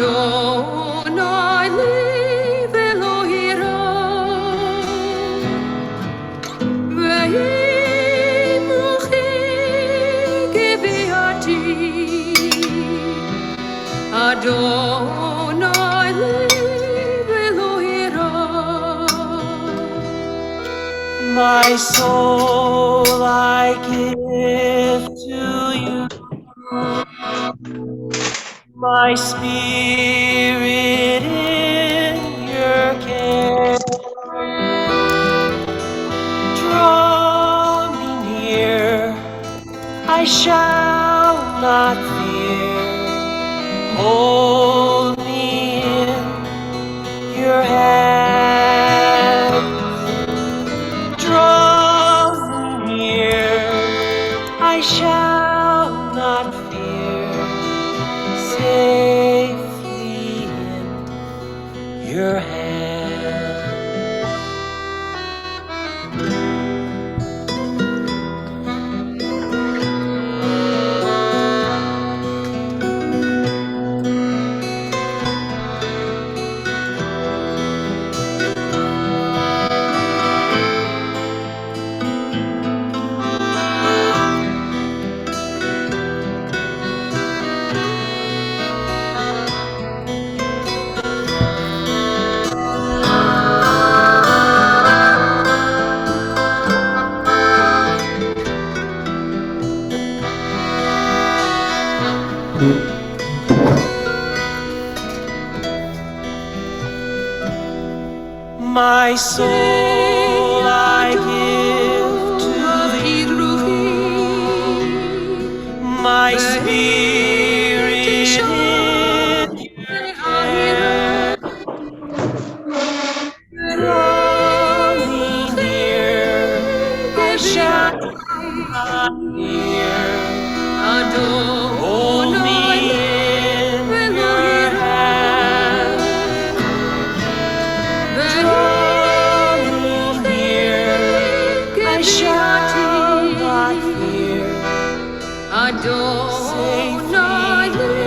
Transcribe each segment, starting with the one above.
Adonai li velo ira, vehi muchi geviati. Adonai li velo ira. My soul I give to you, my spirit in your care. Draw me near, I shall not fear. Hold me in your hand. Draw me near, I shall not fear. Safely in your hand. My soul I give to you, my spirit in your hand. Draw me near, I shall not fear. Hold me in your hand. Draw me near, I shall not fear. Adonai li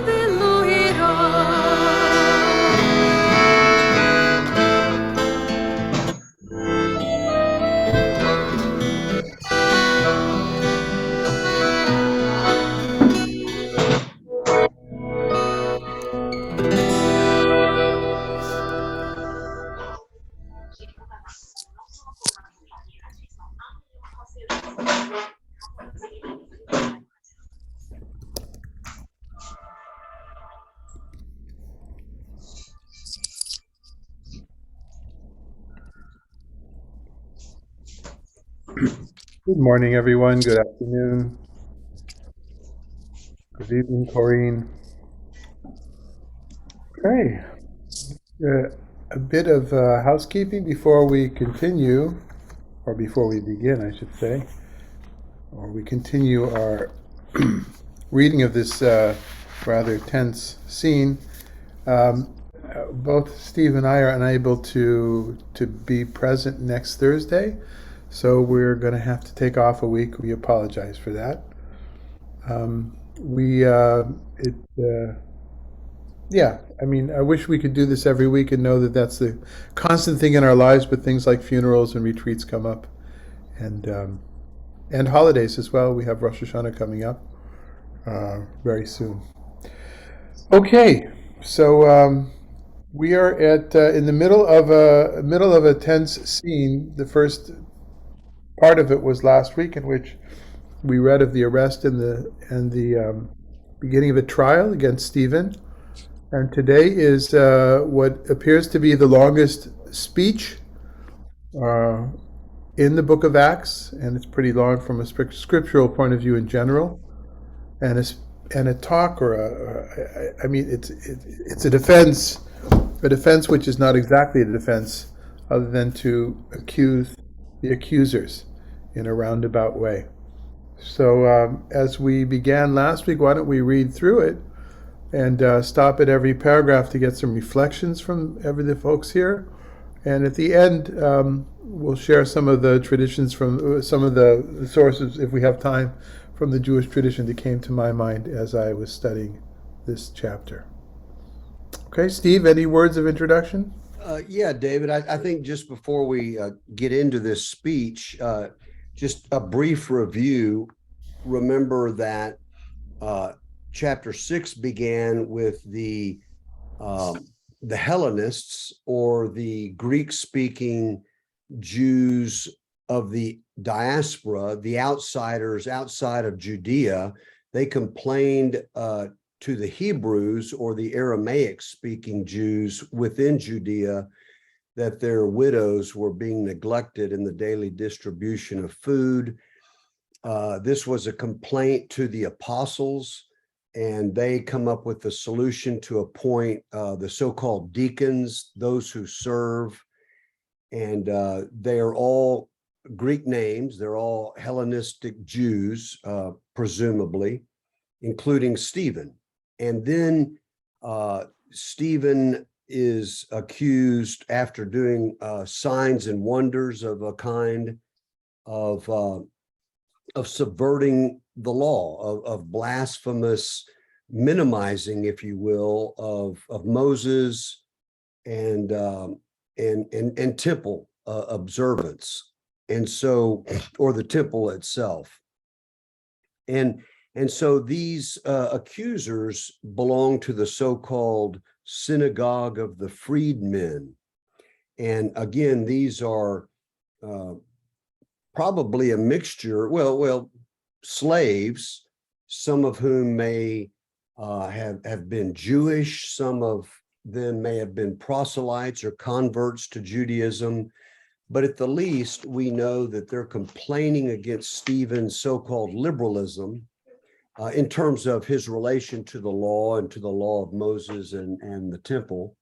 velo ira. Good morning, everyone. Good afternoon. Good evening, Corrine. Okay. A bit of housekeeping before we continue, or before we begin, I should say, or we continue our reading of this rather tense scene. Both Steve and I are unable to be present next Thursday, so we're going to have to take off a week. We apologize for that. I mean, I wish we could do this every week and know that that's the constant thing in our lives, but things like funerals and retreats come up, and holidays as well. We have Rosh Hashanah coming up very soon. Okay, so we are at in the middle of a tense scene. The first part of it was last week, in which we read of the arrest and the beginning of a trial against Stephen. And today is what appears to be the longest speech in the book of Acts, and it's pretty long from a scriptural point of view in general, and a talk I mean, it's a defense which is not exactly a defense, other than to accuse the accusers in a roundabout way. So as we began last week, why don't we read through it and stop at every paragraph to get some reflections from the folks here. And at the end, we'll share some of the traditions from some of the sources, if we have time, from the Jewish tradition that came to my mind as I was studying this chapter. Okay, Steve, any words of introduction? Yeah, David, I think just before we get into this speech, just a brief review. Remember that chapter 6 began with the Hellenists, or the Greek-speaking Jews of the diaspora, the outsiders outside of Judea. They complained to the Hebrews, or the Aramaic-speaking Jews within Judea, that their widows were being neglected in the daily distribution of food. This was a complaint to the apostles, and they come up with the solution to appoint the so-called deacons, those who serve. And they are all Greek names. They're all Hellenistic Jews, presumably, including Stephen. And then Stephen is accused, after doing signs and wonders of a kind, of subverting the law, of blasphemous minimizing, if you will, of Moses and temple observance, and so, or the temple itself. And so these accusers belong to the so-called synagogue of the freedmen. And again, these are probably a mixture, well, slaves, some of whom may have been Jewish, some of them may have been proselytes or converts to Judaism. But at the least, we know that they're complaining against Stephen's so-called liberalism in terms of his relation to the law and to the law of Moses and the temple.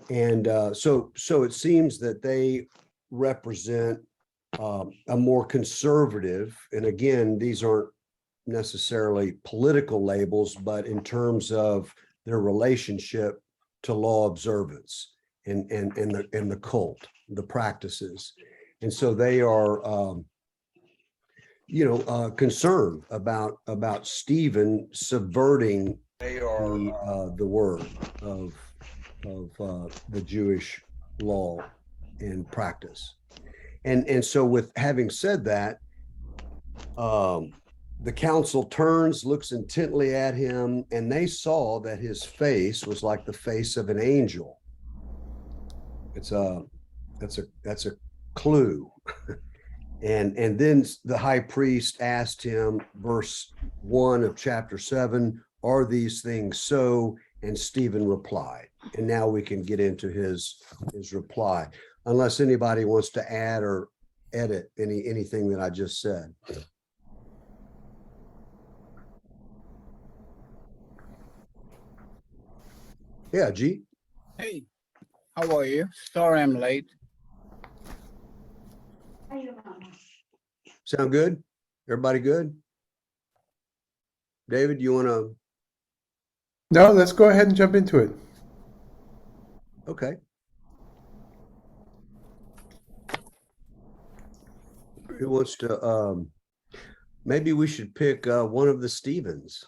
And so it seems that they represent a more conservative, and again, these aren't necessarily political labels, but in terms of their relationship to law observance and the cult, the practices. And so they are concerned about Stephen subverting the word of the Jewish law and practice. And so, with having said that, the council turns, looks intently at him, and they saw that his face was like the face of an angel. That's a clue. And then the high priest asked him, verse 1 of chapter 7, "Are these things so?" And Stephen replied. And now we can get into his reply, unless anybody wants to add or edit anything that I just said. Yeah, G. Hey, how are you? Sorry I'm late. Sound good? Everybody good? David, you want to? No, let's go ahead and jump into it. Okay. Who wants to? Maybe we should pick one of the Stevens,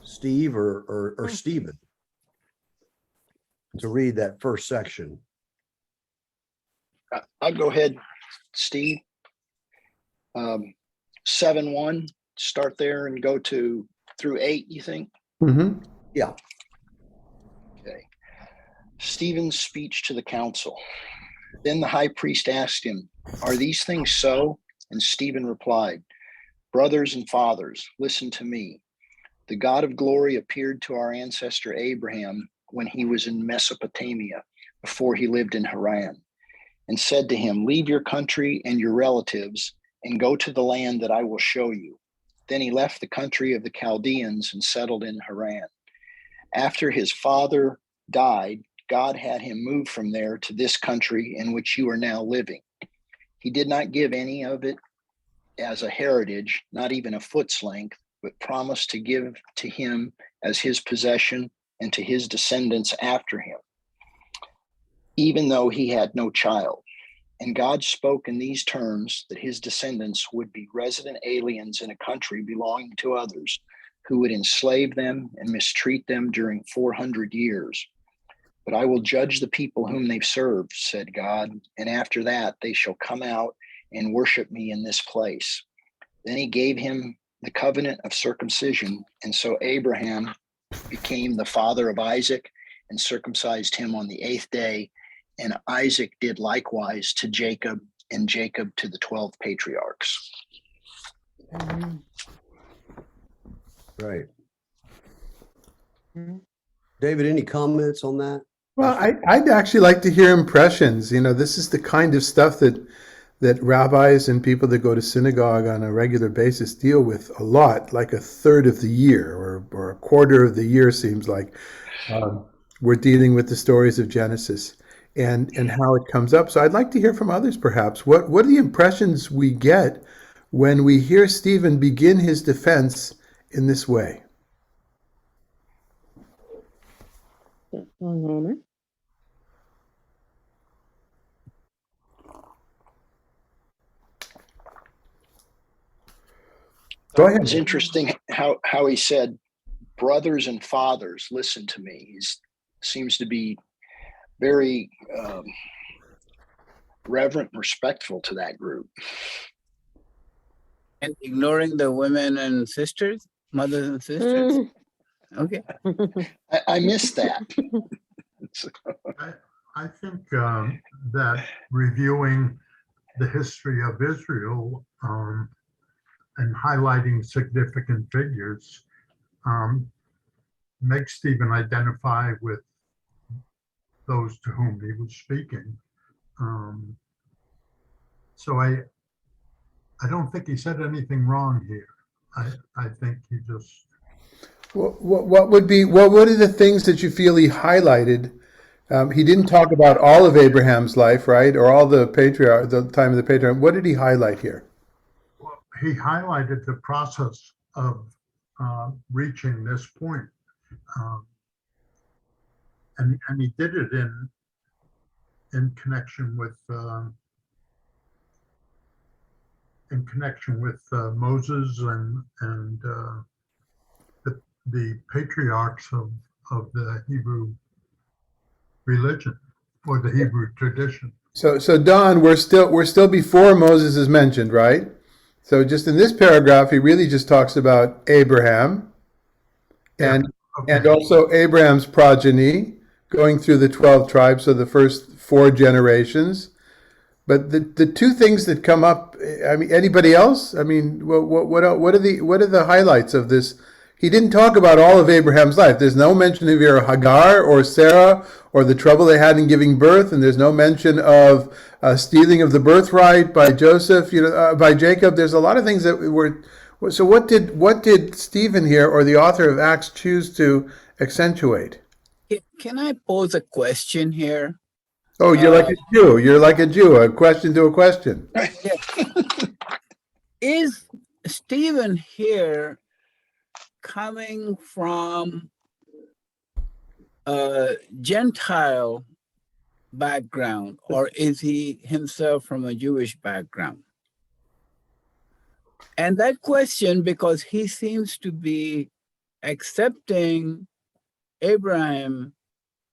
Steve or Stephen, to read that first section. I'll go ahead, Steve. 7:1, start there and go through 8, you think? Mm-hmm. Yeah. Okay. Stephen's speech to the council. Then the high priest asked him, "Are these things so?" And Stephen replied, "Brothers and fathers, listen to me. The God of glory appeared to our ancestor Abraham when he was in Mesopotamia, before he lived in Haran, and said to him, 'Leave your country and your relatives and go to the land that I will show you.' Then he left the country of the Chaldeans and settled in Haran. After his father died, God had him move from there to this country in which you are now living. He did not give any of it as a heritage, not even a foot's length, but promised to give to him as his possession and to his descendants after him, even though he had no child. And God spoke in these terms, that his descendants would be resident aliens in a country belonging to others, who would enslave them and mistreat them during 400 years. But I will judge the people whom they've served, said God, and after that they shall come out and worship me in this place. Then he gave him the covenant of circumcision, and so Abraham became the father of Isaac and circumcised him on the 8th day, and Isaac did likewise to Jacob, and Jacob to the 12 patriarchs. Right. David, any comments on that? Well, I'd actually like to hear impressions. This is the kind of stuff that rabbis and people that go to synagogue on a regular basis deal with a lot, like a third of the year or a quarter of the year seems like. We're dealing with the stories of Genesis and how it comes up. So I'd like to hear from others perhaps. What are the impressions we get when we hear Stephen begin his defense in this way? One moment. Go ahead. It's interesting how he said, brothers and fathers, listen to me. He seems to be very reverent and respectful to that group. And ignoring the women and sisters, mothers and sisters. Okay. I missed that. I think that reviewing the history of Israel and highlighting significant figures makes Stephen identify with those to whom he was speaking. So I don't think he said anything wrong here. I think he just. What are the things that you feel he highlighted? He didn't talk about all of Abraham's life, right? Or all the time of the patriarch. What did he highlight here? Well, he highlighted the process of reaching this point. And he did it in connection with Moses and the patriarchs of the Hebrew religion or the Hebrew tradition. So Don, we're still before Moses is mentioned, right? So just in this paragraph, he really just talks about Abraham and also Abraham's progeny going through the 12 tribes, so the first 4 generations. But the two things that come up, I mean, anybody else? I mean, what are the highlights of this? He didn't talk about all of Abraham's life. There's no mention of either Hagar or Sarah or the trouble they had in giving birth, and there's no mention of stealing of the birthright by Joseph, by Jacob. There's a lot of things that were. So what did Stephen here or the author of Acts choose to accentuate? Can I pose a question here? Oh, you're like a Jew. You're like a Jew. A question to a question. Is Stephen here coming from a Gentile background, or is he himself from a Jewish background? And that question, because he seems to be accepting Abraham,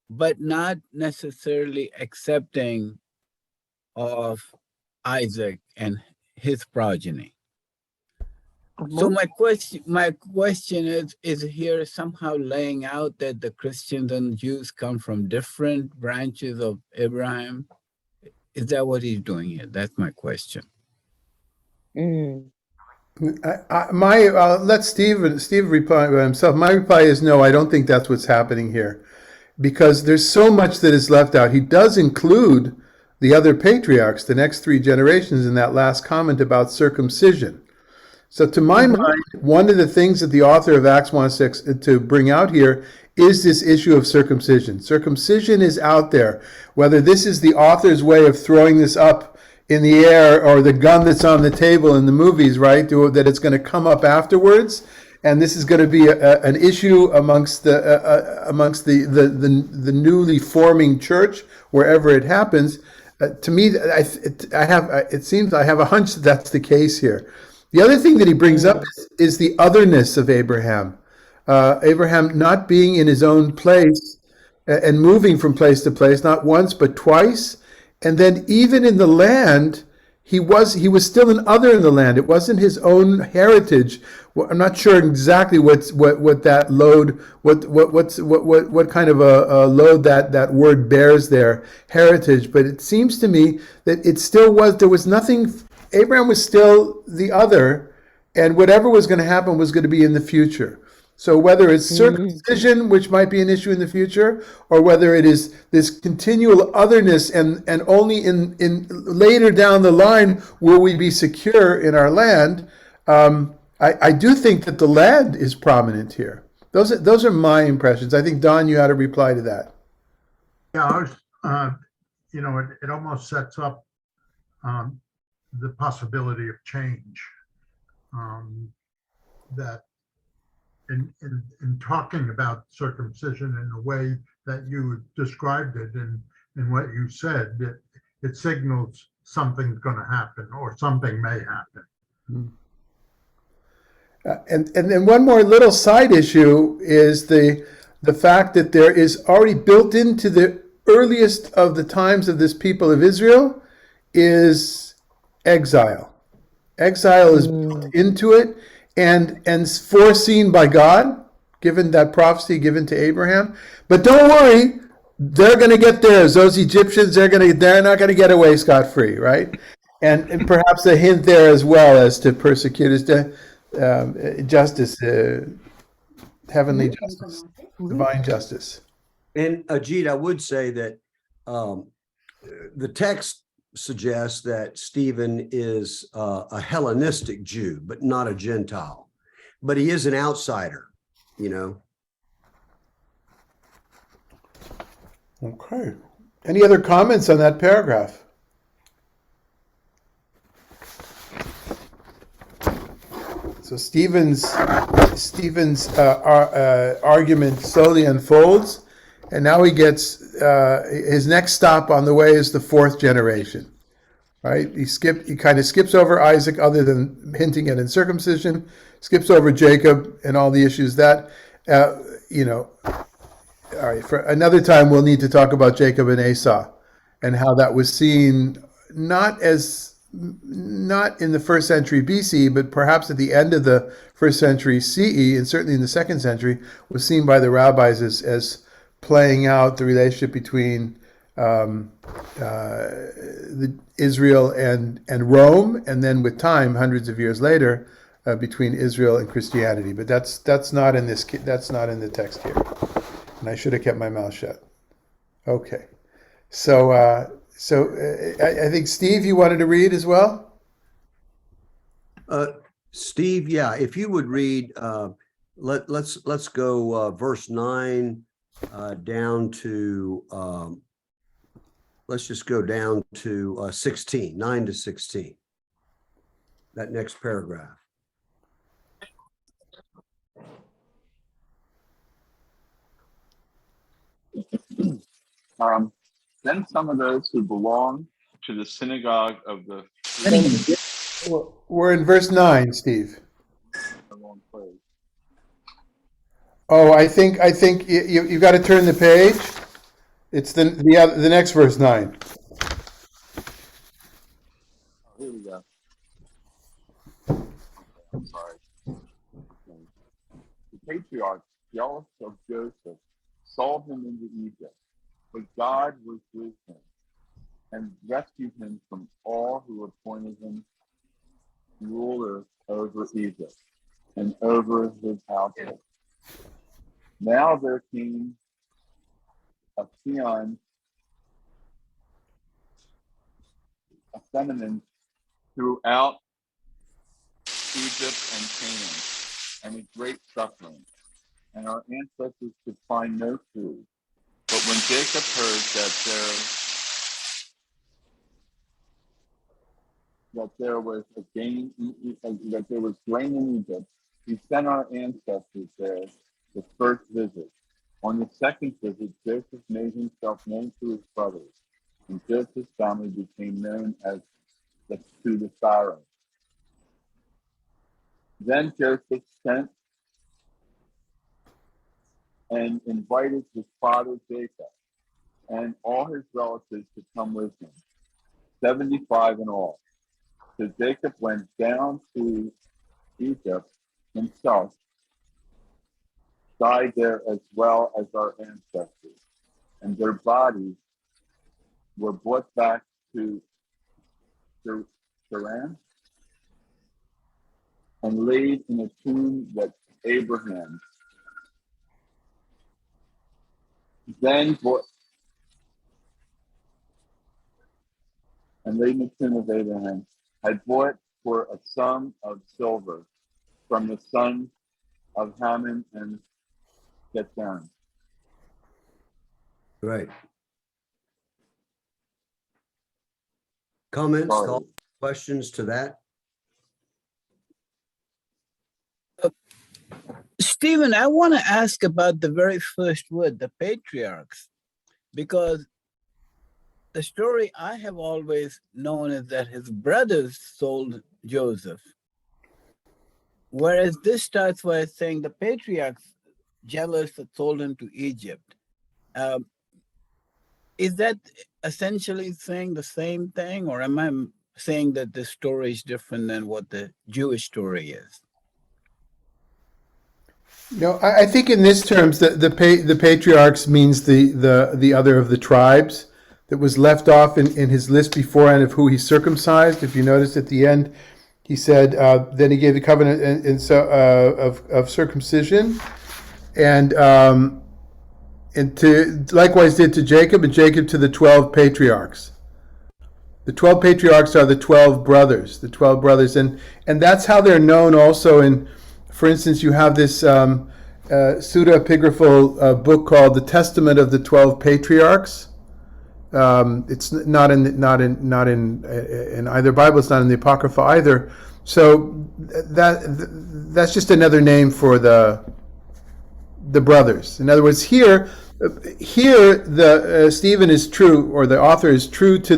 but not necessarily accepting of Isaac and his progeny. So my question is here somehow laying out that the Christians and Jews come from different branches of Abraham? Is that what he's doing here? That's my question. Let Steve reply by himself. My reply is no, I don't think that's what's happening here, because there's so much that is left out. He does include the other patriarchs, the next 3 generations, in that last comment about circumcision. So to my mind, one of the things that the author of Acts wants to bring out here is this issue of circumcision. Circumcision is out there. Whether this is the author's way of throwing this up in the air or the gun that's on the table in the movies, right, that it's going to come up afterwards, and this is going to be an issue amongst the newly forming church, wherever it happens. To me, it seems I have a hunch that that's the case here. The other thing that he brings up is the otherness of Abraham. Abraham not being in his own place and moving from place to place, not once but twice. And then even in the land, he was still an other in the land. It wasn't his own heritage. I'm not sure exactly what that load, what kind of a load that word bears there, heritage. But it seems to me that it still was. There was nothing. Abraham was still the other, and whatever was going to happen was going to be in the future. So whether it's circumcision, which might be an issue in the future, or whether it is this continual otherness, and only in later down the line will we be secure in our land, I do think that the land is prominent here. Those are my impressions. I think, Don, you had a reply to that. Yeah, I was, it almost sets up the possibility of change. That in talking about circumcision in the way that you described it and what you said, it signals something's going to happen or something may happen. And then one more little side issue is the fact that there is already built into the earliest of the times of this people of Israel is exile. Exile is built into it and foreseen by God, given that prophecy given to Abraham. But don't worry, they're going to get theirs. Those Egyptians, they're not going to get away scot-free, right? And perhaps a hint there as well as to persecutors, justice, heavenly justice, divine justice. And Ajit, I would say that the text suggests that Stephen is a Hellenistic Jew, but not a Gentile. But he is an outsider, Okay. Any other comments on that paragraph? So Stephen's argument slowly unfolds, and now he gets his next stop on the way is the fourth generation, right? He kind of skips over Isaac, other than hinting at uncircumcision, skips over Jacob and all the issues that all right, for another time we'll need to talk about Jacob and Esau and how that was seen not in the first century BC, but perhaps at the end of the first century CE, and certainly in the second century, was seen by the rabbis as playing out the relationship between Israel and Rome, and then with time, hundreds of years later, between Israel and Christianity. But that's not in the text here, and I should have kept my mouth shut. Okay, so I think Steve, you wanted to read as well. Steve, yeah, if you would read, let's go verse 9 down to let's just go down to 16, 9 to 16. That next paragraph. Then some of those who belonged to the synagogue of the We're in verse 9, Steve. Oh, I think you've got to turn the page. It's the next verse 9. Here we go. I'm sorry. The patriarchs, jealous of Joseph, sold him into Egypt, but God was with him and rescued him from all who appointed him ruler over Egypt and over his household. Now there came a famine throughout Egypt and Canaan, and a great suffering, and our ancestors could find no food. But when Jacob heard that there was grain in Egypt, he sent our ancestors there the first visit. On the second visit, Joseph made himself known to his brothers, and Joseph's family became known as to the Pharaoh. Then Joseph sent and invited his father Jacob and all his relatives to come with him, 75 in all. So Jacob went down to Egypt himself, died there as well as our ancestors, and their bodies were brought back to Haran and laid in a tomb that Abraham then bought, and laid in the tomb of Abraham had bought for a sum of silver from the sons of Haman and Gethan. Right. Comments, Sorry. thoughts, questions to that? Stephen, I want to ask about the very first word, the patriarchs, because the story I have always known is that his brothers sold Joseph. Whereas this starts by saying the patriarchs, jealous, that sold him to Egypt. Is that essentially saying the same thing, or am I saying that the story is different than what the Jewish story is? No, I think in this terms, the patriarchs means the other of the tribes that was left off in his list beforehand of who he circumcised. If you notice at the end, he said, then he gave the covenant of circumcision, and to likewise did to Jacob, and Jacob to the 12 patriarchs. The 12 patriarchs are the 12 brothers, and that's how they're known also in. For instance, you have this pseudepigraphal book called "The Testament of the 12 Patriarchs." It's not in either Bible. It's not in the Apocrypha either. So that's just another name for the brothers. In other words, here the Stephen is true, or the author is true to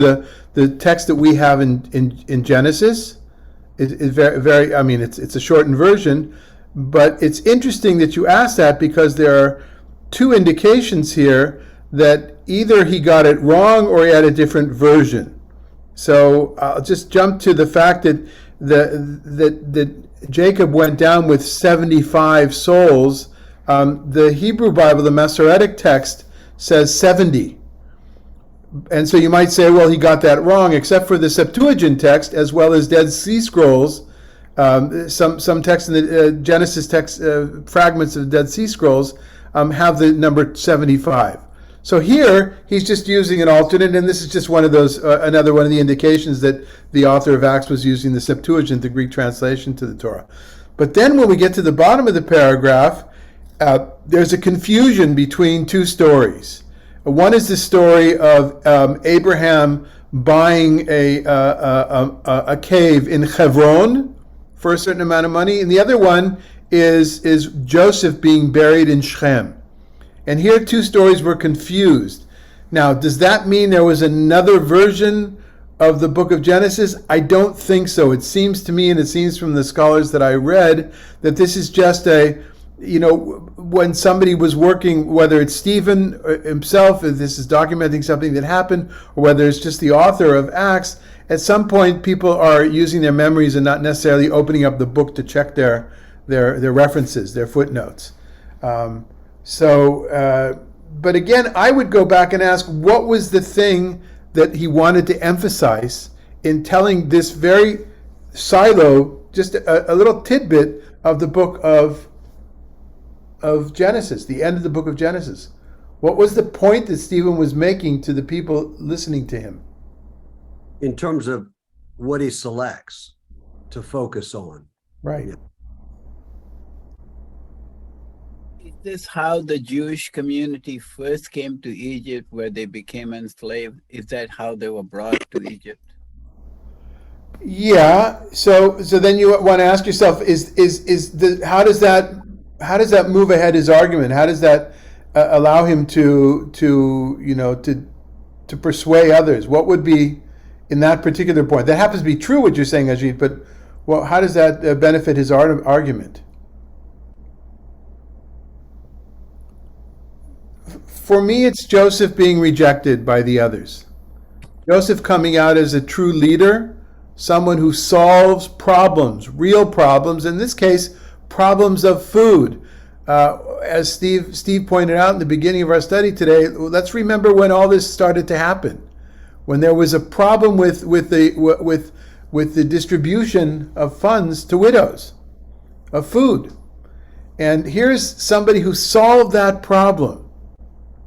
the text that we have in Genesis. It's very. I mean, it's a shortened version. But it's interesting that you ask that, because there are two indications here that either he got it wrong or he had a different version. So I'll just jump to the fact that that Jacob went down with 75 souls. The Hebrew Bible, the Masoretic text, says 70. And so you might say, well, he got that wrong, except for the Septuagint text, as well as Dead Sea Scrolls. Some texts in the Genesis text, fragments of the Dead Sea Scrolls, have the number 75. So here he's just using an alternate, and this is just one of those, another one of the indications that the author of Acts was using the Septuagint, the Greek translation to the Torah. But then when we get to the bottom of the paragraph, there's a confusion between two stories. One is the story of Abraham buying a cave in Hebron for a certain amount of money, and the other one is Joseph being buried in Shechem. And here two stories were confused. Now, does that mean there was another version of the book of Genesis? I don't think so. It seems to me, and it seems from the scholars that I read, that this is just when somebody was working, whether it's Stephen himself, if this is documenting something that happened, or whether it's just the author of Acts, at some point people are using their memories and not necessarily opening up the book to check their references, their footnotes. But again, I would go back and ask, what was the thing that he wanted to emphasize in telling this very silo, just a little tidbit of the book of Genesis, the end of the book of Genesis? What was the point that Stephen was making to the people listening to him? In terms of what he selects to focus on. Right. Yeah. Is this how the Jewish community first came to Egypt, where they became enslaved? Is that how they were brought to Egypt? Yeah. So then you want to ask yourself: how does that move ahead his argument? How does that allow him to persuade others? What would be in that particular point? That happens to be true what you're saying, Ajit. But how does that benefit his argument? For me, it's Joseph being rejected by the others. Joseph coming out as a true leader, someone who solves problems, real problems, in this case, problems of food. As Steve pointed out in the beginning of our study today, let's remember when all this started to happen. When there was a problem with the distribution of funds to widows, of food. And here's somebody who solved that problem,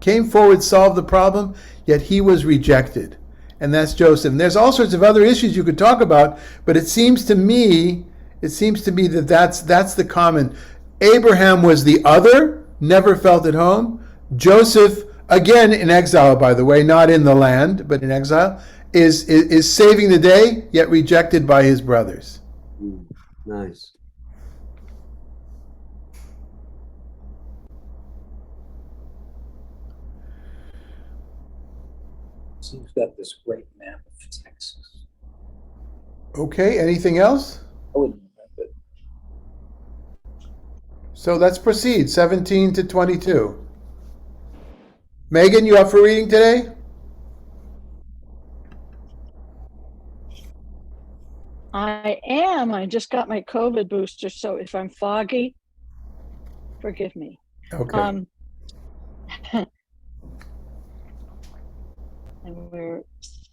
came forward, solved the problem, yet he was rejected. And that's Joseph. And there's all sorts of other issues you could talk about, but it seems to me that that's the common. Abraham was the other, never felt at home. Joseph, again in exile, by the way, not in the land, but in exile, is saving the day, yet rejected by his brothers. Nice. So you've got this great map of Texas. Okay, anything else? I wouldn't have it. So let's proceed, 17 to 22. Megan, you up for reading today? I am. I just got my COVID booster, so if I'm foggy, forgive me. Okay. And we're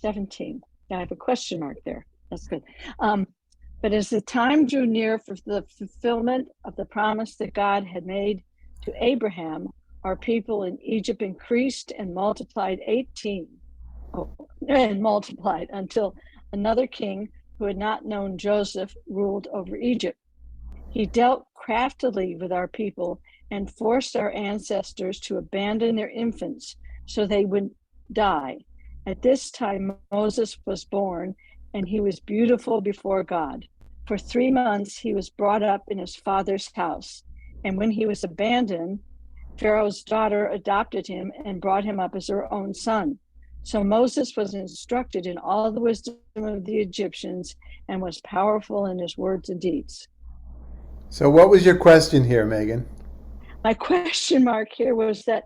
17. I have a question mark there. That's good. But as the time drew near for the fulfillment of the promise that God had made to Abraham, our people in Egypt increased and multiplied until another king who had not known Joseph ruled over Egypt. He dealt craftily with our people and forced our ancestors to abandon their infants so they would die. At this time, Moses was born, and he was beautiful before God. For 3 months, he was brought up in his father's house. And when he was abandoned, Pharaoh's daughter adopted him and brought him up as her own son. So Moses was instructed in all the wisdom of the Egyptians and was powerful in his words and deeds. So what was your question here, Megan? My question mark here was that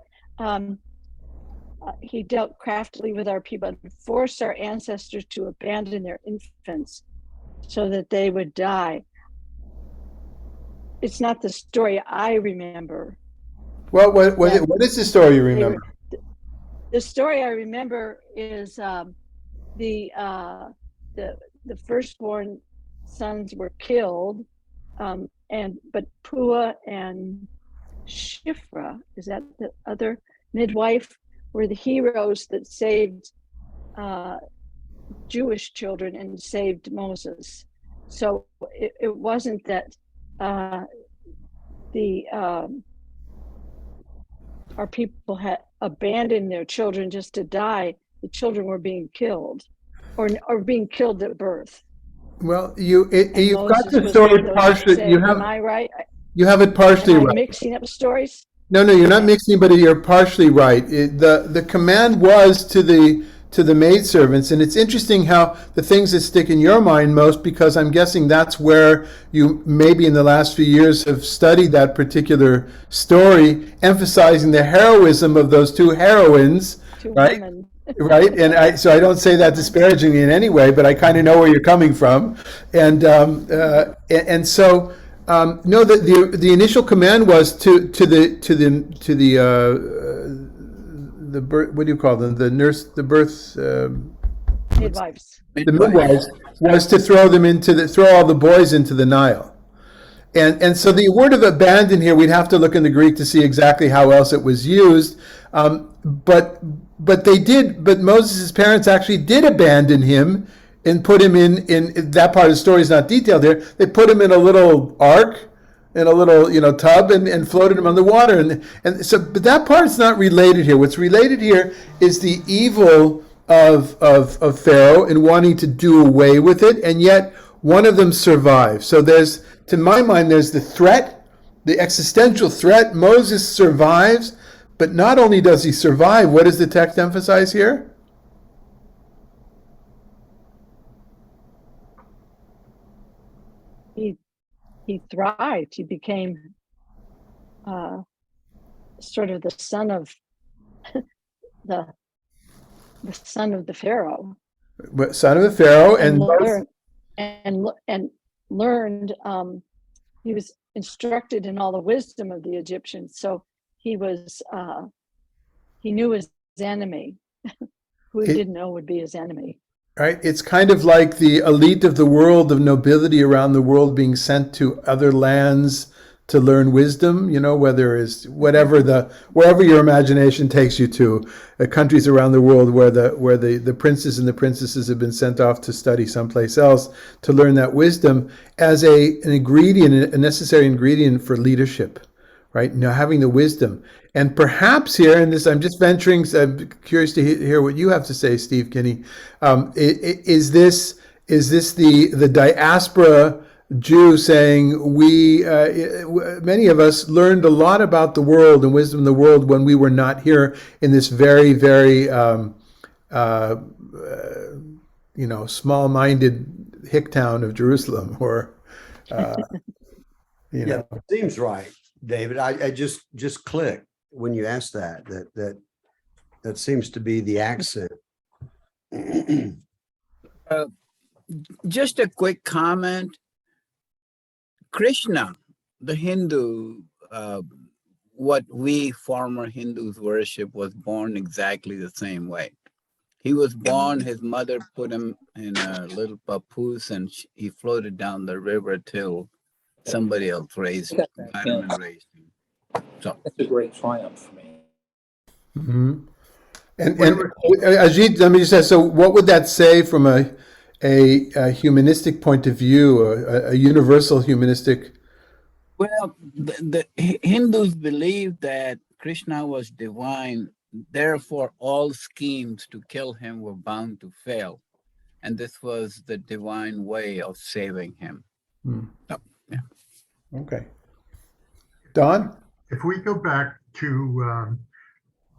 he dealt craftily with our people and forced our ancestors to abandon their infants so that they would die. It's not the story I remember. Well, what is the story you remember? The story I remember is the firstborn sons were killed, but Pua and Shifra, is that the other midwife, were the heroes that saved Jewish children and saved Moses. So it wasn't that our people had abandoned their children just to die. The children were being killed or being killed at birth. Well, you've got the Moses story was partially. saved. Am I right? You have it partially Am I right. mixing up stories? No, you're not mixing, but you're partially right. The command was to the maidservants, and it's interesting how the things that stick in your mind most, because I'm guessing that's where you maybe in the last few years have studied that particular story, emphasizing the heroism of those two heroines, right? Women. Right, and I don't say that disparagingly in any way, but I kind of know where you're coming from, and so. No, the initial command was to the what do you call them? The nurse, the birth Midwives. the midwives was to throw all the boys into the Nile, and so the word of abandon here, we'd have to look in the Greek to see exactly how else it was used, but Moses' parents actually did abandon him. And put him in that part of the story is not detailed here. They put him in a little ark, in a little tub, and floated him on the water. And so, but that part is not related here. What's related here is the evil of Pharaoh and wanting to do away with it, and yet one of them survives. So to my mind, there's the threat, the existential threat. Moses survives, but not only does he survive, what does the text emphasize here? He thrived. He became sort of the son of the son of the Pharaoh, Son of the Pharaoh, and learned. He was instructed in all the wisdom of the Egyptians, so he knew his enemy, who he didn't know would be his enemy. Right, it's kind of like the elite of the world, of nobility around the world, being sent to other lands to learn wisdom. You know, whether it's wherever your imagination takes you to, countries around the world where the princes and the princesses have been sent off to study someplace else to learn that wisdom as a necessary ingredient for leadership. Right, now having the wisdom, and perhaps here in this, I'm just venturing. I'm curious to hear what you have to say, Steve Kinney. Is this the diaspora Jew saying many of us learned a lot about the world and wisdom of the world when we were not here in this very, very small-minded hick town of Jerusalem, or Yeah, it seems right, David. I just clicked when you asked that seems to be the accent. Just a quick comment. Krishna, the Hindu, what we former Hindus worship, was born exactly the same way. He was born, his mother put him in a little papoose, and he floated down the river till somebody else raised him. So that's a great triumph for me. Mm-hmm. And Ajit, let me just say, so what would that say from a humanistic point of view, a universal humanistic? Well, the Hindus believe that Krishna was divine, therefore all schemes to kill him were bound to fail. And this was the divine way of saving him. So, yeah. Okay. Don? If we go back to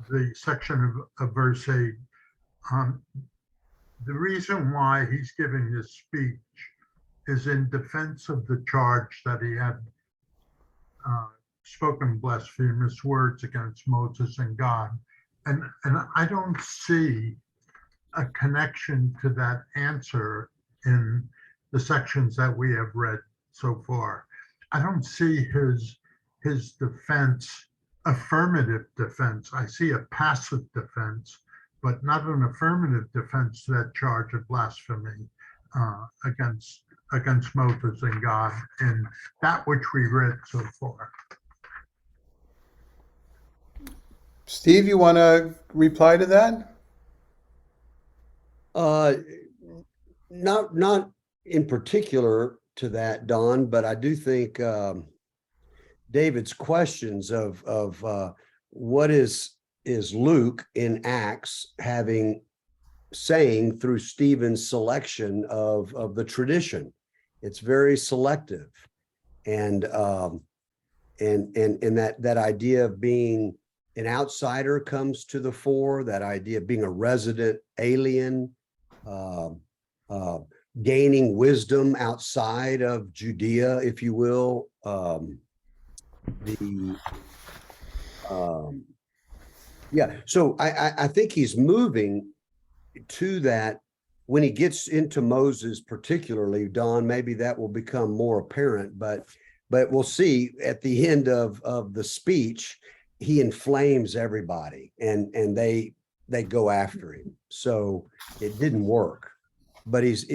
the section of verse 8, the reason why he's giving this speech is in defense of the charge that he had spoken blasphemous words against Moses and God. And I don't see a connection to that answer in the sections that we have read so far. I don't see his defense, affirmative defense. I see a passive defense, but not an affirmative defense to that charge of blasphemy against Moses and God in that which we read so far. Steve, you want to reply to that? Not in particular to that, Don, but I do think David's questions of what is Luke in Acts saying through Stephen's selection of the tradition. It's very selective, and that idea of being an outsider comes to the fore. That idea of being a resident alien, gaining wisdom outside of Judea, if you will. So I think he's moving to that when he gets into Moses, particularly, Don. Maybe that will become more apparent, but we'll see at the end of the speech, he inflames everybody, and they go after him. So it didn't work, but he's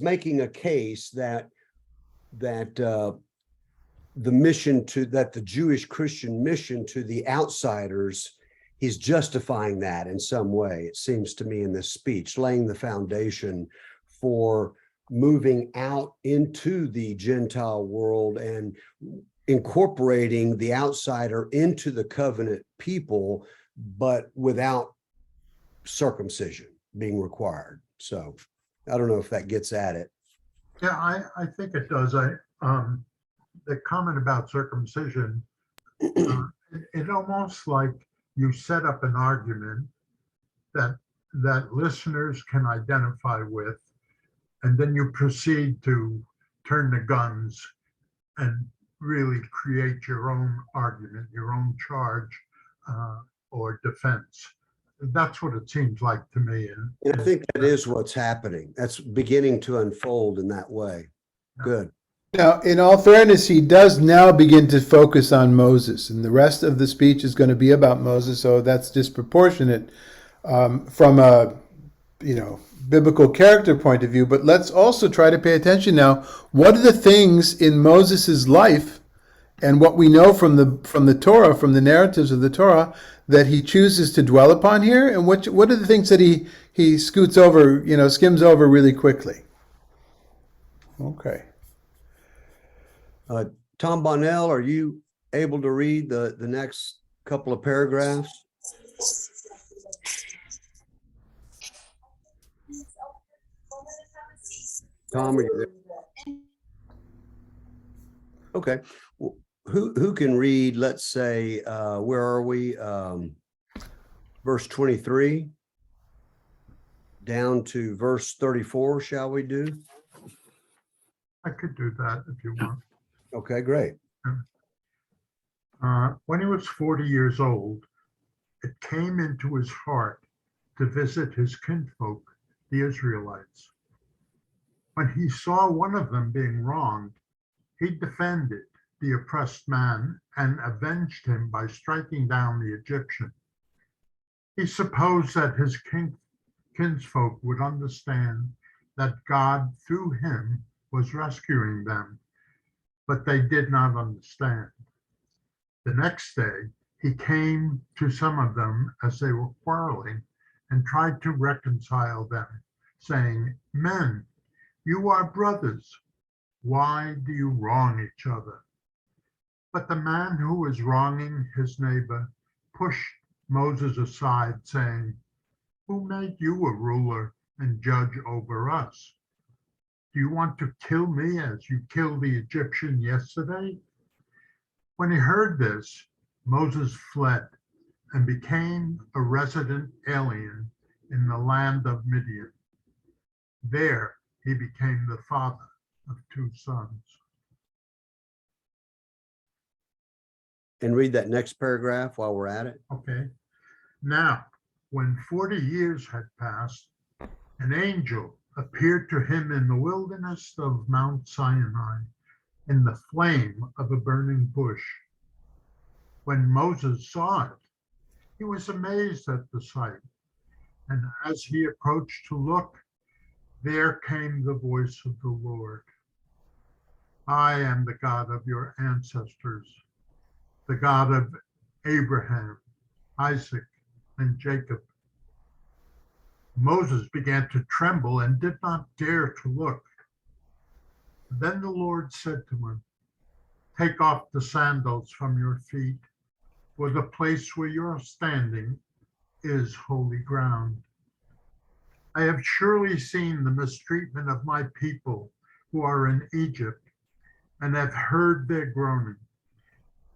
making a case that the Jewish Christian mission to the outsiders, he's justifying that in some way, it seems to me, in this speech, laying the foundation for moving out into the Gentile world and incorporating the outsider into the covenant people, but without circumcision being required. So I don't know if that gets at it. Yeah, I think it does. The comment about circumcision, it almost like you set up an argument that listeners can identify with, and then you proceed to turn the guns and really create your own argument, your own charge or defense. That's what it seems like to me. And I think that is what's happening. That's beginning to unfold in that way. Good. Now, in all fairness, he does now begin to focus on Moses, and the rest of the speech is going to be about Moses, so that's disproportionate from a biblical character point of view. But let's also try to pay attention now. What are the things in Moses's life and what we know from the Torah, from the narratives of the Torah, that he chooses to dwell upon here, and what are the things that he scoots over, skims over really quickly? Okay. Tom Bonnell, are you able to read the next couple of paragraphs? Tom, are you there? Okay. Well, who can read, let's say, where are we? Verse 23 down to verse 34, shall we do? I could do that if you want. Okay, great. When he was 40 years old, it came into his heart to visit his kinfolk, the Israelites. When he saw one of them being wronged, he defended the oppressed man and avenged him by striking down the Egyptian. He supposed that his kinsfolk would understand that God, through him, was rescuing them, but they did not understand. The next day, he came to some of them as they were quarreling and tried to reconcile them, saying, "Men, you are brothers. Why do you wrong each other?" But the man who was wronging his neighbor pushed Moses aside, saying, "Who made you a ruler and judge over us? Do you want to kill me as you killed the Egyptian yesterday?" When he heard this, Moses fled and became a resident alien in the land of Midian. There he became the father of 2 sons. And read that next paragraph while we're at it. Okay. Now, when 40 years had passed, an angel appeared to him in the wilderness of Mount Sinai in the flame of a burning bush. When Moses saw it, he was amazed at the sight. And as he approached to look, there came the voice of the Lord. "I am the God of your ancestors, the God of Abraham, Isaac, and Jacob." Moses began to tremble and did not dare to look. Then the Lord said to him, "Take off the sandals from your feet, for the place where you're standing is holy ground. I have surely seen the mistreatment of my people who are in Egypt and have heard their groaning,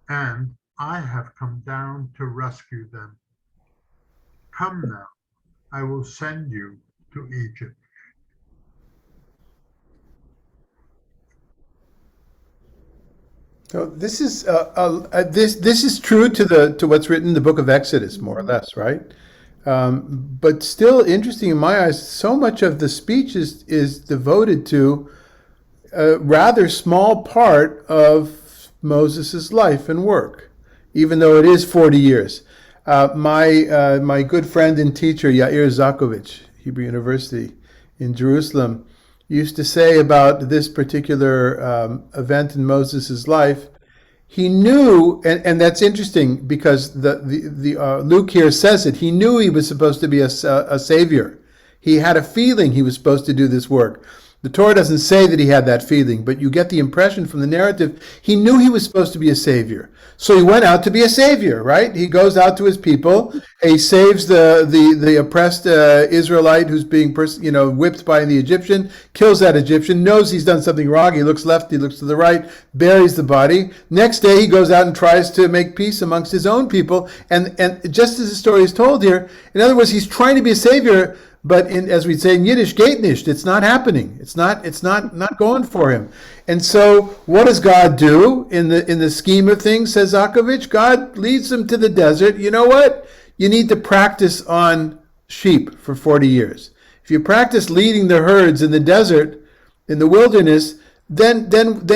and I have come down to rescue them. Come now, I will send you to Egypt." So this is this is true to what's written in the book of Exodus, more or less, right? But still interesting in my eyes. So much of the speech is devoted to a rather small part of Moses's life and work, even though it is 40 years. My good friend and teacher Yair Zakovich, Hebrew University in Jerusalem, used to say about this particular event in Moses' life, he knew, and that's interesting because the Luke here says it, he knew he was supposed to be a savior. He had a feeling he was supposed to do this work. The Torah doesn't say that he had that feeling, but you get the impression from the narrative, he knew he was supposed to be a savior. So he went out to be a savior, right? He goes out to his people, he saves the oppressed Israelite who's being whipped by the Egyptian, kills that Egyptian, knows he's done something wrong, he looks left, he looks to the right, buries the body. Next day he goes out and tries to make peace amongst his own people, and just as the story is told here, in other words, he's trying to be a savior, but as we say in Yiddish, geht nicht. It's not happening. It's not going for him. And so what does God do in the scheme of things, says Zakovich? God leads him to the desert. You know what? You need to practice on sheep for 40 years. If you practice leading the herds in the desert, in the wilderness, then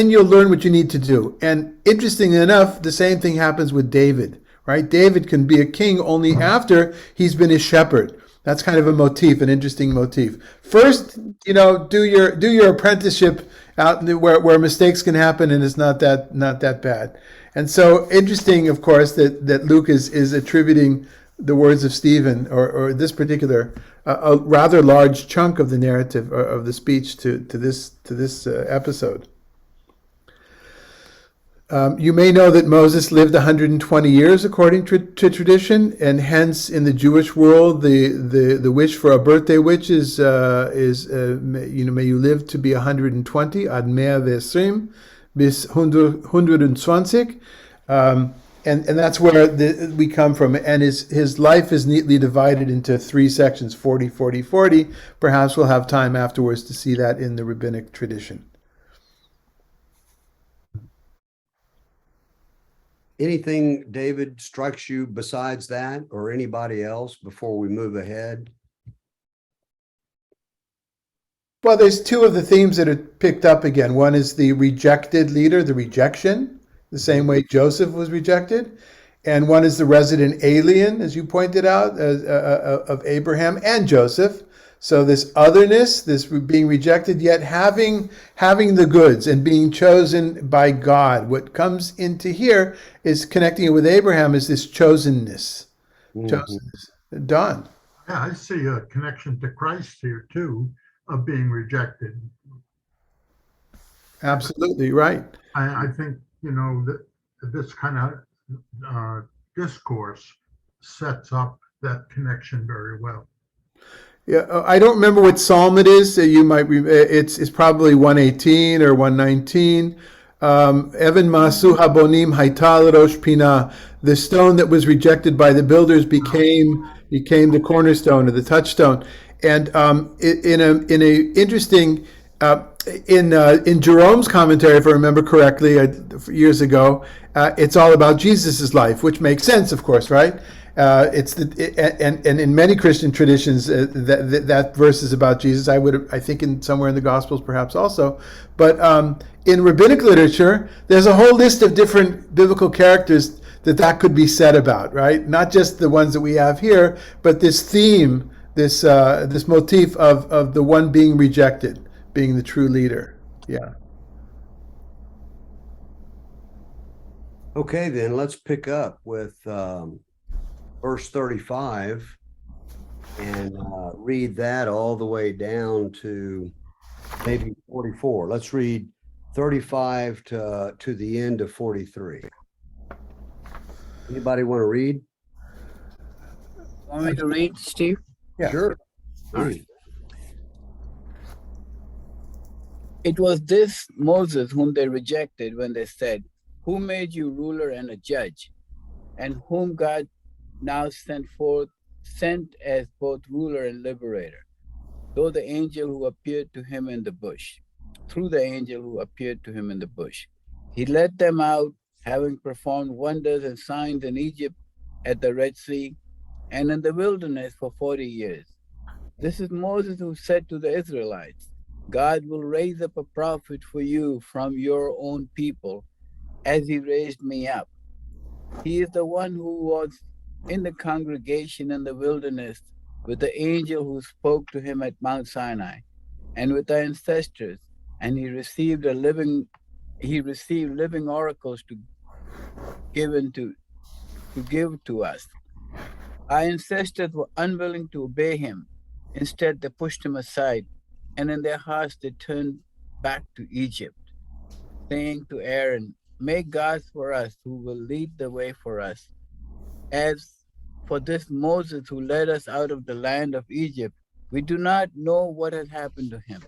you'll learn what you need to do. And interestingly enough, the same thing happens with David, right? David can be a king only after he's been a shepherd. That's kind of a motif, an interesting motif. First, do your apprenticeship out where mistakes can happen, and it's not that bad. And so interesting, of course, that Luke is attributing the words of Stephen, or this particular a rather large chunk of the narrative of the speech to this episode. You may know that Moses lived 120 years according to tradition, and hence in the Jewish world, the wish for a birthday wish is may you live to be 120, ad 120 bis 120. And that's where we come from. And his life is neatly divided into three sections, 40, 40, 40. Perhaps we'll have time afterwards to see that in the rabbinic tradition. Anything, David, strikes you besides that, or anybody else before we move ahead? Well, there's two of the themes that are picked up again. One is the rejected leader, the rejection, the same way Joseph was rejected. And one is the resident alien, as you pointed out, of Abraham and Joseph. So this otherness, this being rejected, yet having the goods and being chosen by God. What comes into here is connecting it with Abraham is this chosenness. Mm-hmm. Chosenness. Don. Yeah, I see a connection to Christ here too, of being rejected. Absolutely right. I think, that this kind of discourse sets up that connection very well. Yeah, I don't remember what psalm it is. You might. It's probably 118 or 119. Evan masu habonim haita l'rosh pina. The stone that was rejected by the builders became the cornerstone or the touchstone. And in a interesting. In Jerome's commentary, if I remember correctly, years ago, it's all about Jesus's life, which makes sense, of course, right? And in many Christian traditions, that verse is about Jesus. I think somewhere in the Gospels, perhaps also. But in rabbinic literature, there's a whole list of different biblical characters that could be said about, right? Not just the ones that we have here, but this theme, this motif of the one being rejected, being the true leader. Yeah. Okay, then let's pick up with verse 35 and read that all the way down to maybe 44. Let's read 35 to the end of 43. Anybody want to read? Want me to read, Steve? Yeah. Sure. All right. It was this Moses whom they rejected when they said, "Who made you ruler and a judge?" And whom God now sent as both ruler and liberator, through the angel who appeared to him in the bush. He led them out, having performed wonders and signs in Egypt, at the Red Sea, and in the wilderness for 40 years. This is Moses who said to the Israelites, "God will raise up a prophet for you from your own people, as he raised me up. He is the one who was in the congregation in the wilderness with the angel who spoke to him at Mount Sinai and with the ancestors, and he received living oracles to give to us. Our ancestors were unwilling to obey him. Instead, they pushed him aside, and in their hearts they turned back to Egypt, saying to Aaron, 'Make gods for us who will lead the way for us.' As for this Moses who led us out of the land of Egypt, we do not know what has happened to him."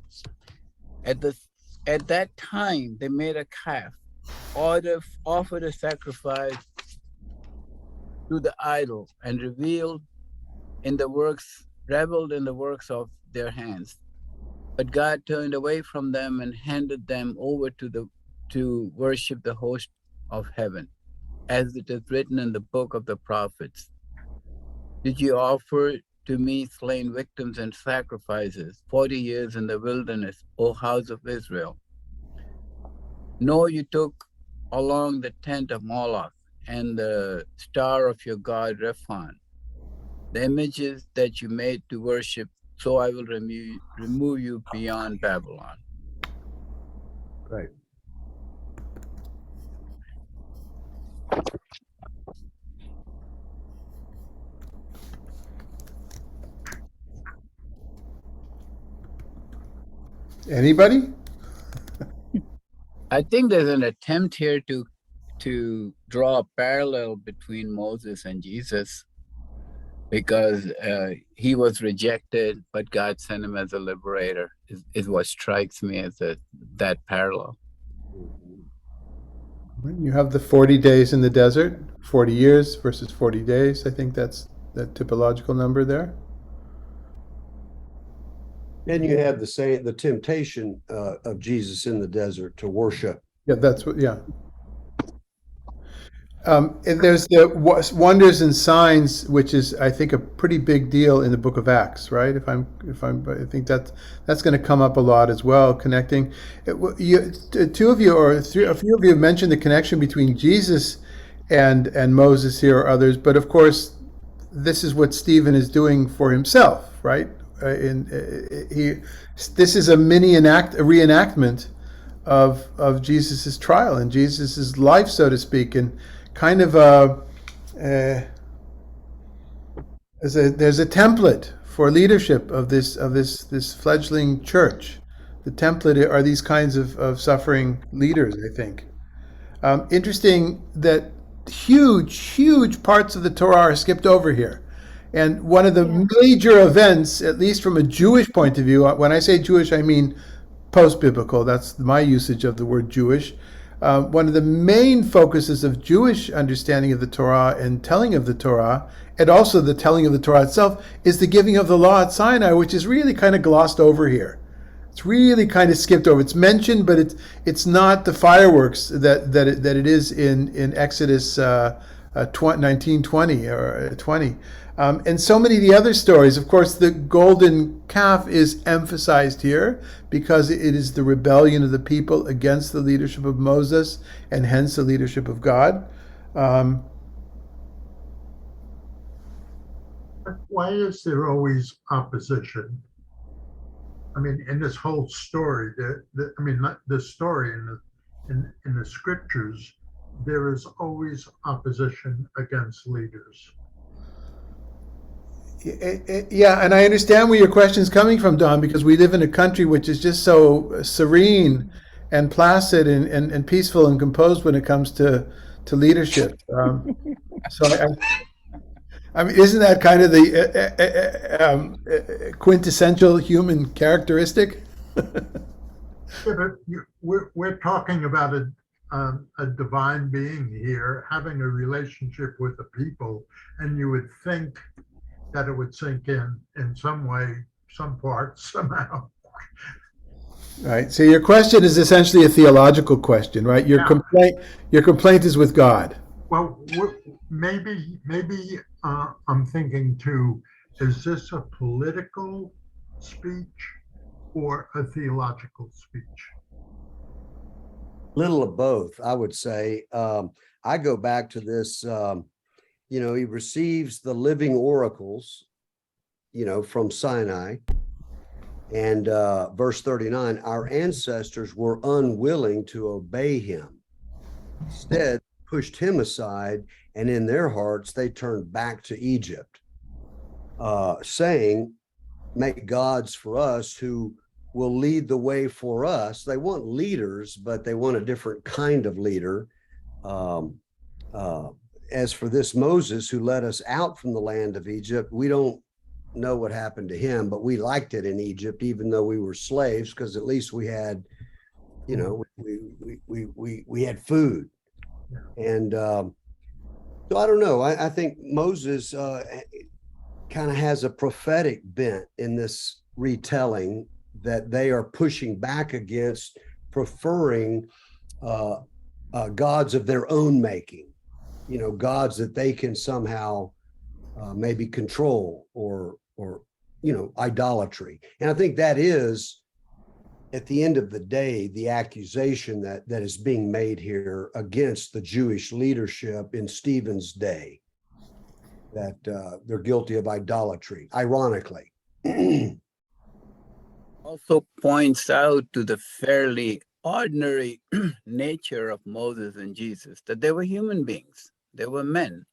At that time, they made a calf, offered a sacrifice to the idol, and reveled in the works reveled in the works of their hands. But God turned away from them and handed them over to worship the host of heaven, as it is written in the book of the prophets. Did you offer to me slain victims and sacrifices 40 years in the wilderness, O house of Israel? No, you took along the tent of Moloch and the star of your god Rephan, the images that you made to worship, so I will remove you beyond Babylon. Right. Anybody? I think there's an attempt here to draw a parallel between Moses and Jesus, because he was rejected, but God sent him as a liberator, is what strikes me as that parallel. You have the 40 days in the desert, 40 years versus 40 days. I think that's that typological number there. And you have the temptation of Jesus in the desert to worship. Yeah, that's what, yeah. And there's the wonders and signs, which is, I think, a pretty big deal in the Book of Acts, right? I think that's going to come up a lot as well. Connecting, two of you or a few of you have mentioned the connection between Jesus and Moses here, or others, but of course, this is what Stephen is doing for himself, right? This is a reenactment of Jesus's trial and Jesus's life, so to speak, and kind of there's a template for leadership of this fledgling church. The template are these kinds of suffering leaders, I think. Interesting that huge parts of the Torah are skipped over here. And one of the major events, at least from a Jewish point of view, when I say Jewish, I mean post-biblical, that's my usage of the word Jewish. One of the main focuses of Jewish understanding of the Torah and telling of the Torah, and also the telling of the Torah itself, is the giving of the law at Sinai, which is really kind of glossed over here. It's really kind of skipped over. It's mentioned, but it's not the fireworks that it is in Exodus 19:20 or 20. And so many of the other stories. Of course, the golden calf is emphasized here because it is the rebellion of the people against the leadership of Moses and hence the leadership of God. Why is there always opposition? I mean, in this whole story, the story in the scriptures, there is always opposition against leaders. Yeah, and I understand where your question is coming from, Don, because we live in a country which is just so serene and placid and peaceful and composed when it comes to leadership. I mean, isn't that kind of the quintessential human characteristic? Yeah, but we're talking about a divine being here having a relationship with the people, and you would think that it would sink in some way, some part, somehow. Right. So your question is essentially a theological question, right? Your complaint is with God. Well, maybe I'm thinking too, is this a political speech or a theological speech? Little of both, I would say. I go back to this, he receives the living oracles, from Sinai. And verse 39, our ancestors were unwilling to obey him. Instead, pushed him aside, and in their hearts, they turned back to Egypt, saying, make gods for us who will lead the way for us. They want leaders, but they want a different kind of leader. As for this Moses who led us out from the land of Egypt, we don't know what happened to him, but we liked it in Egypt, even though we were slaves, because at least we had, we had food. And so I don't know. I think Moses, kind of has a prophetic bent in this retelling, that they are pushing back against preferring gods of their own making, gods that they can somehow maybe control, or idolatry. And I think that is, at the end of the day, the accusation that is being made here against the Jewish leadership in Stephen's day, that they're guilty of idolatry, ironically. Also points out to the fairly ordinary nature of Moses and Jesus, that they were human beings. They were men,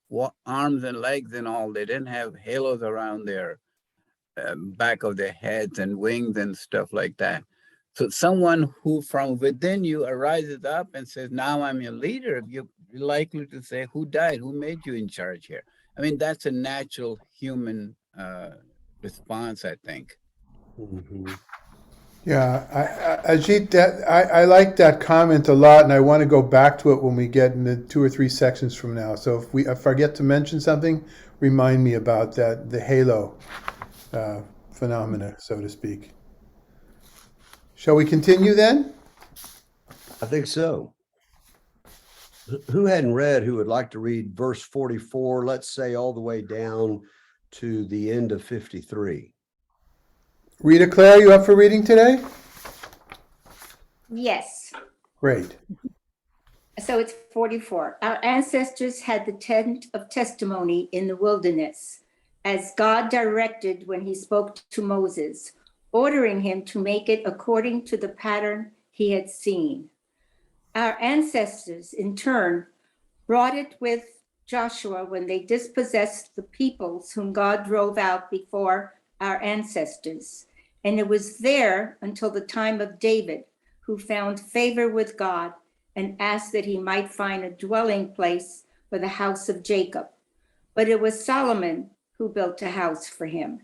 arms and legs and all. They didn't have halos around their back of their heads and wings and stuff like that. So someone who from within you arises up and says, now I'm your leader, you're likely to say, who died? Who made you in charge here? I mean, that's a natural human response, I think. Mm-hmm. Yeah, Ajit, I like that comment a lot, and I want to go back to it when we get into 2 or 3 sections from now. So if I forget to mention something, remind me about that, the halo phenomena, so to speak. Shall we continue then? I think so. Who hadn't read, who would like to read verse 44, let's say all the way down to the end of 53? Rita Claire, you up for reading today? Yes. Great. So it's 44. Our ancestors had the tent of testimony in the wilderness, as God directed when he spoke to Moses, ordering him to make it according to the pattern he had seen. Our ancestors, in turn, brought it with Joshua when they dispossessed the peoples whom God drove out before our ancestors. And it was there until the time of David, who found favor with God and asked that he might find a dwelling place for the house of Jacob. But it was Solomon who built a house for him.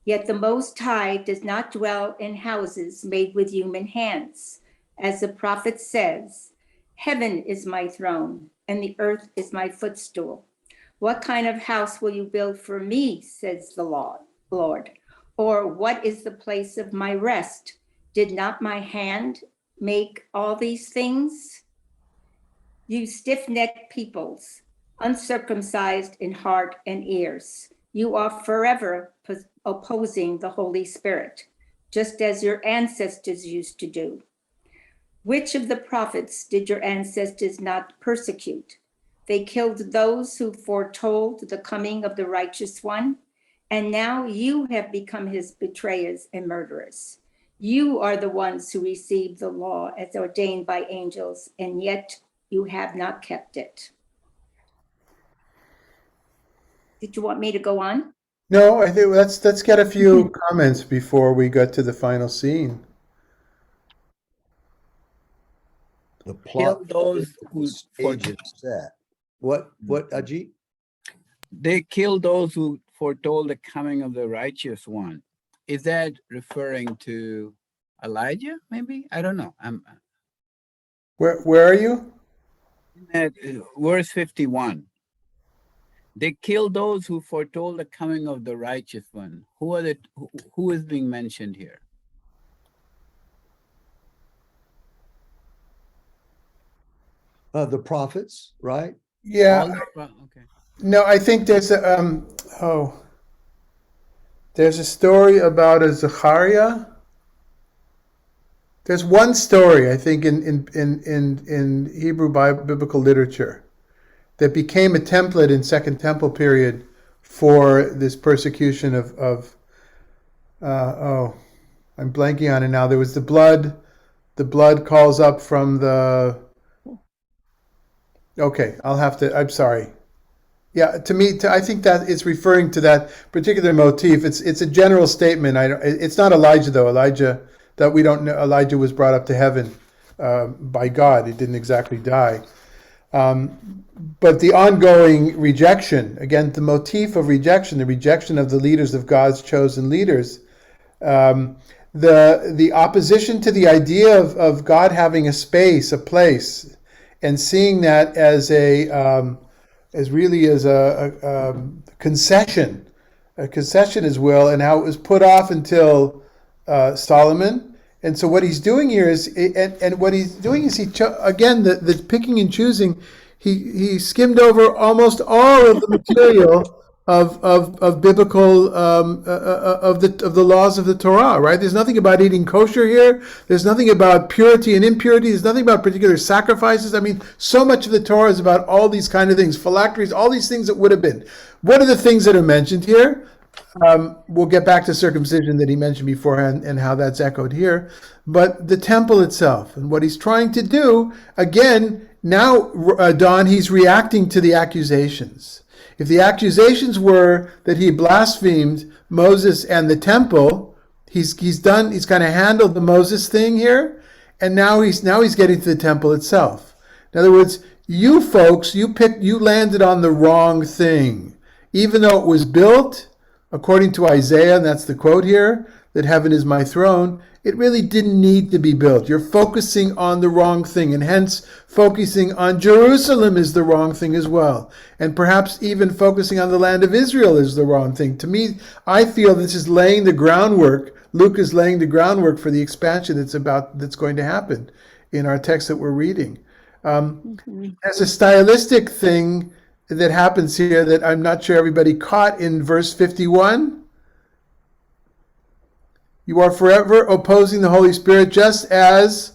Yet the Most High does not dwell in houses made with human hands. As the prophet says, heaven is my throne and the earth is my footstool. What kind of house will you build for me, says the Lord? Or what is the place of my rest? Did not my hand make all these things? You stiff-necked peoples, uncircumcised in heart and ears, you are forever opposing the Holy Spirit, just as your ancestors used to do. Which of the prophets did your ancestors not persecute? They killed those who foretold the coming of the righteous one, and now you have become his betrayers and murderers. You are the ones who received the law as ordained by angels, and yet you have not kept it. Did you want me to go on? No, I think let's get a few comments before we get to the final scene. The plot, those who stage is set. What, Ajit? They killed those who foretold the coming of the righteous one. Is that referring to Elijah, maybe? I don't know. Where are you? At verse 51. They killed those who foretold the coming of the righteous one. Who is being mentioned here? The prophets, right? Yeah. Okay. No, I think there's there's a story about a Zechariah. There's one story, I think, in Hebrew biblical literature that became a template in Second Temple period for this persecution of I'm blanking on it now. There was the blood calls up from the. Okay, I'm sorry. Yeah, I think that it's referring to that particular motif. It's a general statement. It's not Elijah though. That we don't know. Elijah was brought up to heaven by God. He didn't exactly die. But the ongoing rejection, again, the motif of rejection, the rejection of the leaders of God's chosen leaders, the opposition to the idea of God having a space, a place, and seeing that as a concession concession as well, and how it was put off until Solomon. And so what he's doing here is, and what he's doing is again, the picking and choosing, he skimmed over almost all of the material of biblical of the laws of the Torah, right? There's nothing about eating kosher here. There's nothing about purity and impurity. There's nothing about particular sacrifices. I mean, so much of the Torah is about all these kind of things, phylacteries, all these things that would have been. What are the things that are mentioned here? We'll get back to circumcision that he mentioned beforehand and how that's echoed here. But the temple itself and what he's trying to do, again, now, Don, he's reacting to the accusations. If the accusations were that he blasphemed Moses and the temple, he's kind of handled the Moses thing here, and now he's getting to the temple itself. In other words, you folks, you landed on the wrong thing. Even though it was built, according to Isaiah, and that's the quote here, that heaven is my throne, it really didn't need to be built. You're focusing on the wrong thing, and hence focusing on Jerusalem is the wrong thing as well. And perhaps even focusing on the land of Israel is the wrong thing. To me, I feel this is laying the groundwork. Luke is laying the groundwork for the expansion that's going to happen in our text that we're reading. There's a stylistic thing that happens here that I'm not sure everybody caught in verse 51. You are forever opposing the Holy Spirit, just as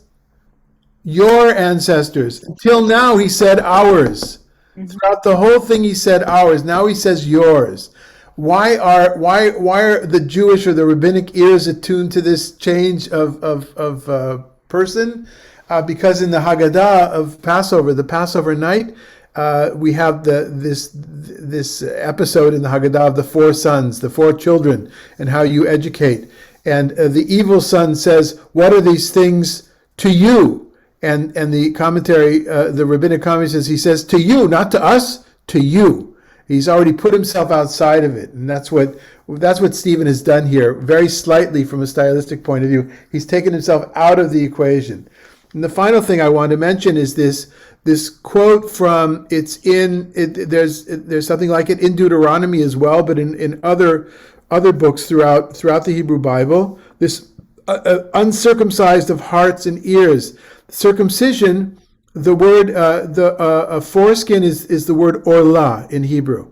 your ancestors. Until now, he said ours. Throughout the whole thing, he said ours. Now he says yours. Why are the Jewish or the rabbinic ears attuned to this change of person? Because in the Haggadah of Passover, the Passover night, we have this episode in the Haggadah of the 4 sons, the 4 children, and how you educate. And the evil son says, "What are these things to you?" And the commentary, the rabbinic commentary says, "To you, not to us, to you." He's already put himself outside of it, and that's what Stephen has done here, very slightly from a stylistic point of view. He's taken himself out of the equation. And the final thing I want to mention is this quote from there's something like it in Deuteronomy as well, but in other books throughout the Hebrew Bible, this uncircumcised of hearts and ears. Circumcision, the word foreskin is the word orla in Hebrew,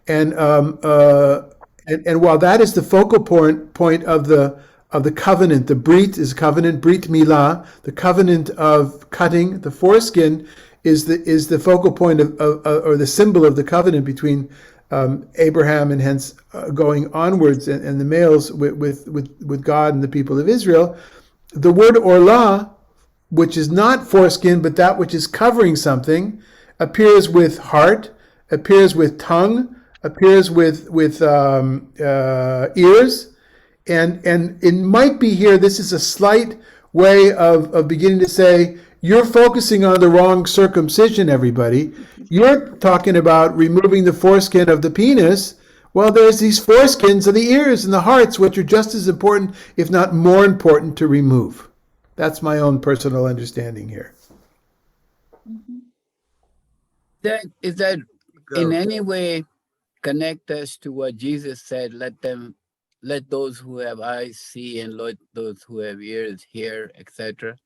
and while that is the focal point of the covenant, the brit is covenant, brit milah, the covenant of cutting. The foreskin is the focal point of or the symbol of the covenant between Abraham and hence going onwards and the males with God and the people of Israel. The word orla, which is not foreskin but that which is covering something, appears with heart, appears with tongue, appears with ears, and it might be here. This is a slight way of beginning to say, you're focusing on the wrong circumcision, everybody. You're talking about removing the foreskin of the penis. Well, there's these foreskins of the ears and the hearts, which are just as important, if not more important, to remove. That's my own personal understanding here. Is that in any way connect us to what Jesus said? Let those who have eyes see, and let those who have ears hear, etc.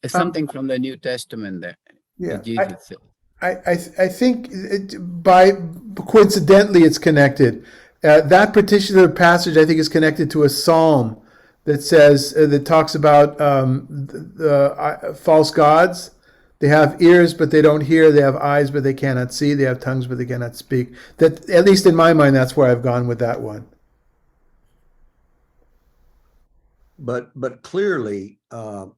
It's something from the New Testament there. Yeah, that Jesus said. I think coincidentally it's connected. That particular passage I think is connected to a psalm that says that talks about the false gods. They have ears but they don't hear. They have eyes but they cannot see. They have tongues but they cannot speak. That, at least in my mind, that's where I've gone with that one. But clearly, and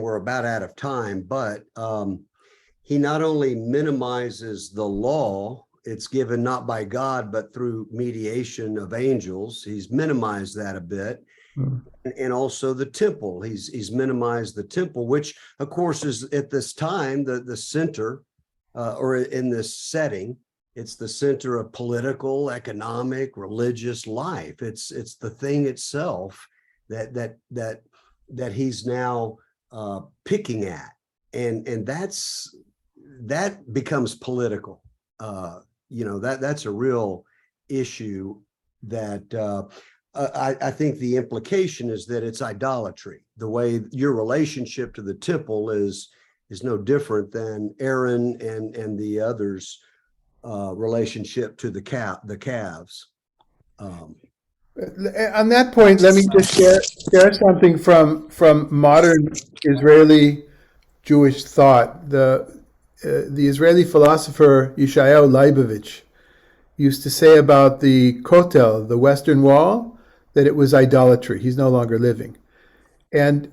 we're about out of time, but he not only minimizes the law, it's given not by God, but through mediation of angels. He's minimized that a bit. And also the temple. He's minimized the temple, which of course is at this time the center, or in this setting, it's the center of political, economic, religious life. It's the thing itself that he's now picking at, and that becomes political. that's a real issue that I think the implication is that it's idolatry. The way your relationship to the temple is no different than Aaron and the others' relationship to the calves. On that point, let me just share something from modern Israeli Jewish thought. The Israeli philosopher Yeshayahu Leibovich used to say about the Kotel, the Western Wall, that it was idolatry. He's no longer living. And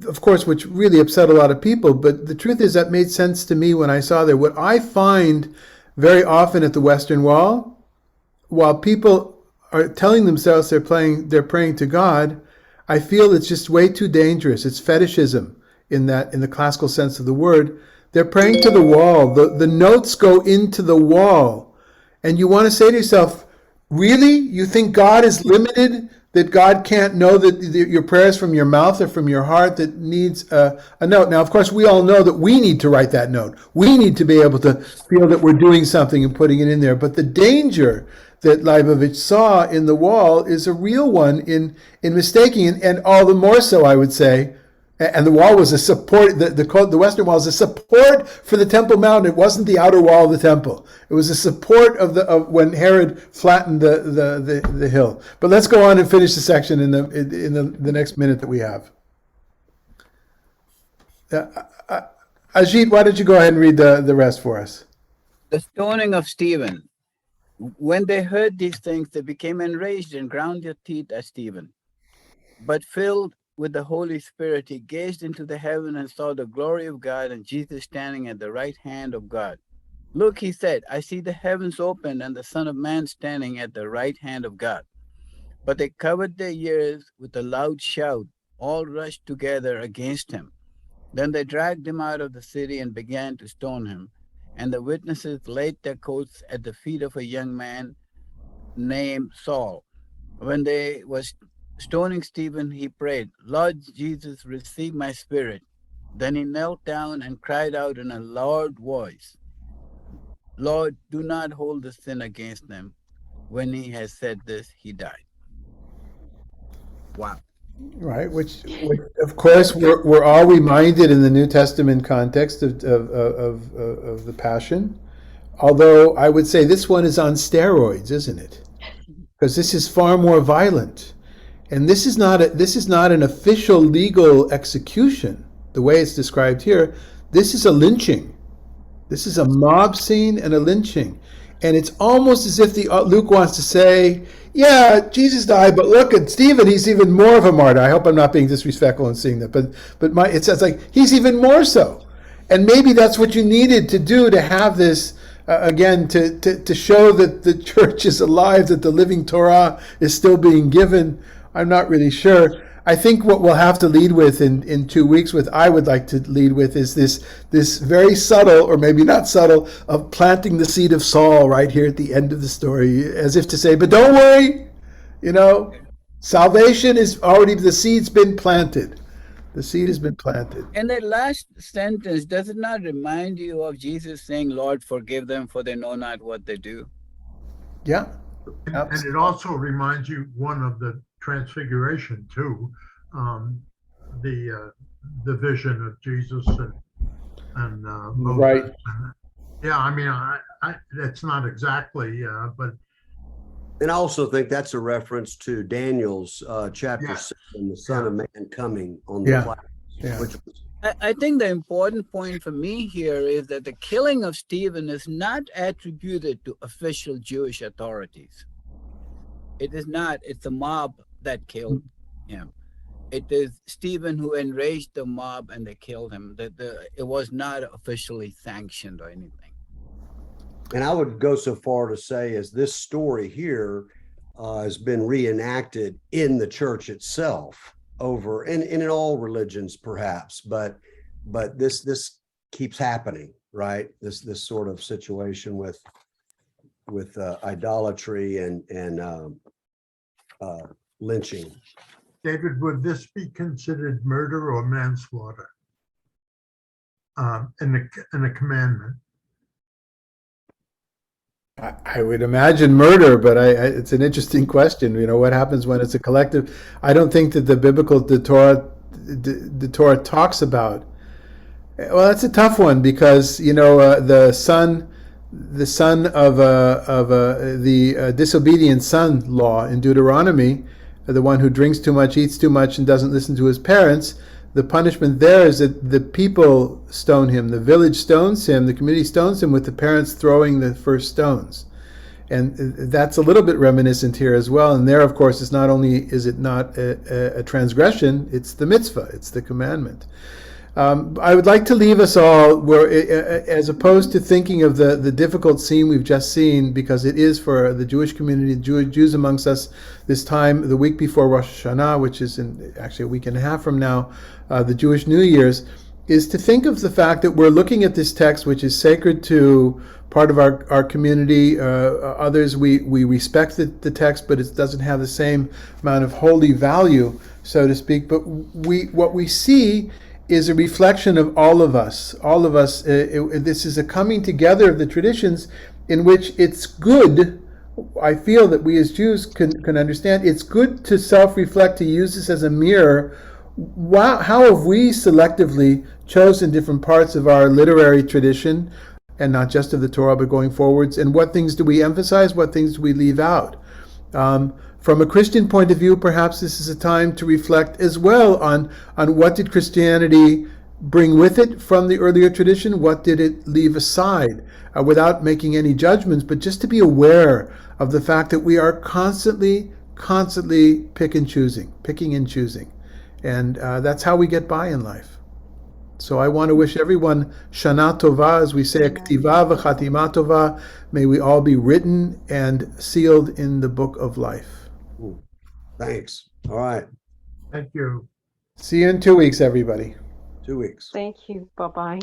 of course, which really upset a lot of people, but the truth is that made sense to me when I saw there. What I find very often at the Western Wall, while people are telling themselves they're praying to God, I feel it's just way too dangerous. It's fetishism in the classical sense of the word. They're praying to the wall. The notes go into the wall. And you want to say to yourself, really? You think God is limited? That God can't know that your prayers from your mouth or from your heart that needs a note? Now, of course, we all know that we need to write that note. We need to be able to feel that we're doing something and putting it in there. But the danger that Leibovich saw in the wall is a real one in mistaking, and all the more so, I would say. And the wall was a support. The Western Wall is a support for the Temple Mount. It wasn't the outer wall of the temple. It was a support of when Herod flattened the hill. But let's go on and finish the section in the next minute that we have. Ajit, why don't you go ahead and read the rest for us? The stoning of Stephen. When they heard these things, they became enraged and ground their teeth at Stephen. But filled with the Holy Spirit, he gazed into the heaven and saw the glory of God and Jesus standing at the right hand of God. Look, he said, I see the heavens opened and the Son of Man standing at the right hand of God. But they covered their ears with a loud shout. All rushed together against him. Then they dragged him out of the city and began to stone him. And the witnesses laid their coats at the feet of a young man named Saul. When they was stoning Stephen, he prayed, Lord Jesus, receive my spirit. Then he knelt down and cried out in a loud voice, Lord, do not hold the sin against them. When he had said this, he died. Wow. Right, which of course we're all reminded in the New Testament context of the Passion. Although I would say this one is on steroids, isn't it? Because this is far more violent. And this is not an official legal execution, the way it's described here. This is a lynching. This is a mob scene and a lynching. And it's almost as if Luke wants to say, yeah, Jesus died, but look at Stephen, he's even more of a martyr. I hope I'm not being disrespectful in saying that, but it says like, he's even more so. And maybe that's what you needed to do to have this, again, to show that the church is alive, that the living Torah is still being given. I'm not really sure. I think what we'll have to lead with in 2 weeks, I would like to lead with, is this very subtle, or maybe not subtle, of planting the seed of Saul right here at the end of the story, as if to say, but don't worry, salvation is already, the seed's been planted. The seed has been planted. And that last sentence, does it not remind you of Jesus saying, Lord, forgive them, for they know not what they do? Yeah. And it also reminds you one of the Transfiguration too, the vision of Jesus and Moses. Right. Yeah, I mean, I that's not exactly, but. And I also think that's a reference to Daniel's chapter 6, and the Son of Man coming on the clouds. Yeah. Which was, I think the important point for me here is that the killing of Stephen is not attributed to official Jewish authorities. It is not. It's a mob that killed him. It is Stephen who enraged the mob and they killed him. It was not officially sanctioned or anything. and I would go so far to say as this story here has been reenacted in the church itself over, and in all religions perhaps, but this keeps happening, right? This sort of situation with idolatry and lynching. David, would this be considered murder or manslaughter in a commandment? I would imagine murder, but it's an interesting question. You know, what happens when it's a collective? I don't think that the Torah talks about. Well, that's a tough one because the son of the disobedient son law in Deuteronomy, the one who drinks too much, eats too much, and doesn't listen to his parents. The punishment there is that the people stone him, the village stones him, the community stones him, with the parents throwing the first stones. And that's a little bit reminiscent here as well. And there, of course, it's not only is it not a transgression, it's the mitzvah, it's the commandment. I would like to leave us all where, as opposed to thinking of the difficult scene we've just seen, because it is for the Jewish community, Jews amongst us, this time, the week before Rosh Hashanah, which is actually a week and a half from now, the Jewish New Year's, is to think of the fact that we're looking at this text, which is sacred to part of our community. Others, we respect the text, but it doesn't have the same amount of holy value, so to speak. But what we see is a reflection of all of us. All of us, this is a coming together of the traditions in which it's good, I feel that we as Jews can understand, it's good to self-reflect, to use this as a mirror. How have we selectively chosen different parts of our literary tradition, and not just of the Torah, but going forwards, and what things do we emphasize, what things do we leave out? From a Christian point of view, perhaps this is a time to reflect as well on what did Christianity bring with it from the earlier tradition, what did it leave aside, without making any judgments, but just to be aware of the fact that we are constantly picking and choosing. And that's how we get by in life. So I want to wish everyone Shana Tova, as we say, Ktiva v'chatima tova. May we all be written and sealed in the book of life. Thanks. All right. Thank you. See you in 2 weeks, everybody. 2 weeks. Thank you. Bye-bye.